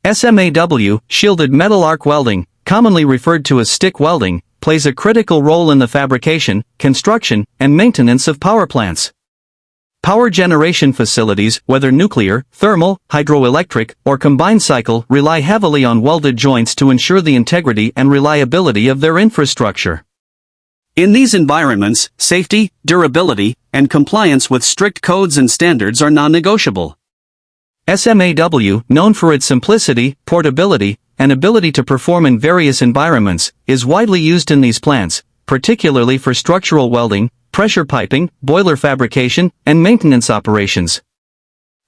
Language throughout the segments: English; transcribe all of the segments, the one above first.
SMAW, shielded metal arc welding, commonly referred to as stick welding, plays a critical role in the fabrication, construction, and maintenance of power plants. Power generation facilities, whether nuclear, thermal, hydroelectric, or combined cycle, rely heavily on welded joints to ensure the integrity and reliability of their infrastructure. In these environments, safety, durability, and compliance with strict codes and standards are non-negotiable. SMAW, known for its simplicity, portability, and ability to perform in various environments, is widely used in these plants, particularly for structural welding, pressure piping, boiler fabrication, and maintenance operations.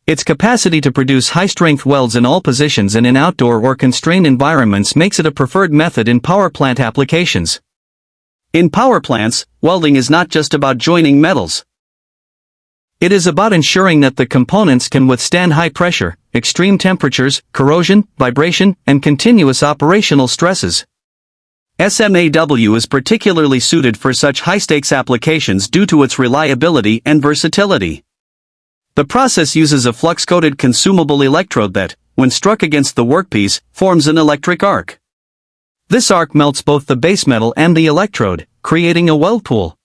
Its capacity to produce high-strength welds in all positions and in outdoor or constrained environments makes it a preferred method in power plant applications. In power plants, welding is not just about joining metals. It is about ensuring that the components can withstand high pressure, extreme temperatures, corrosion, vibration, and continuous operational stresses. SMAW is particularly suited for such high-stakes applications due to its reliability and versatility. The process uses a flux-coated consumable electrode that, when struck against the workpiece, forms an electric arc. This arc melts both the base metal and the electrode, creating a weld pool.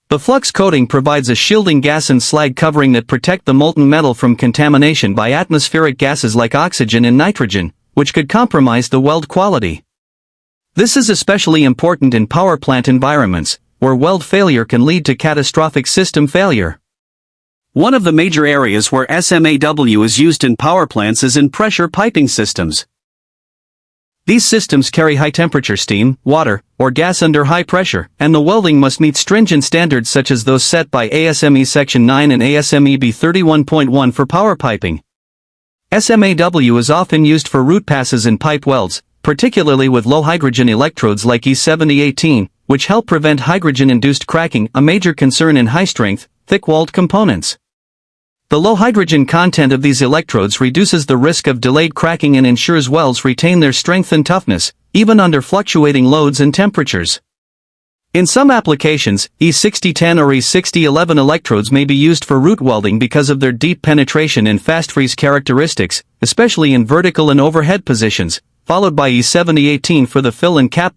The flux coating provides a shielding gas and slag covering that protect the molten metal from contamination by atmospheric gases like oxygen and nitrogen, which could compromise the weld quality. This is especially important in power plant environments, where weld failure can lead to catastrophic system failure. One of the major areas where SMAW is used in power plants is in pressure piping systems. These systems carry high-temperature steam, water, or gas under high pressure, and the welding must meet stringent standards such as those set by ASME Section 9 and ASME B 31.1 for power piping. SMAW is often used for root passes in pipe welds, particularly with low-hydrogen electrodes like E7018, which help prevent hydrogen-induced cracking, a major concern in high-strength, thick-walled components. The low hydrogen content of these electrodes reduces the risk of delayed cracking and ensures welds retain their strength and toughness, even under fluctuating loads and temperatures. In some applications, E6010 or E6011 electrodes may be used for root welding because of their deep penetration and fast freeze characteristics, especially in vertical and overhead positions, followed by E7018 for the fill and cap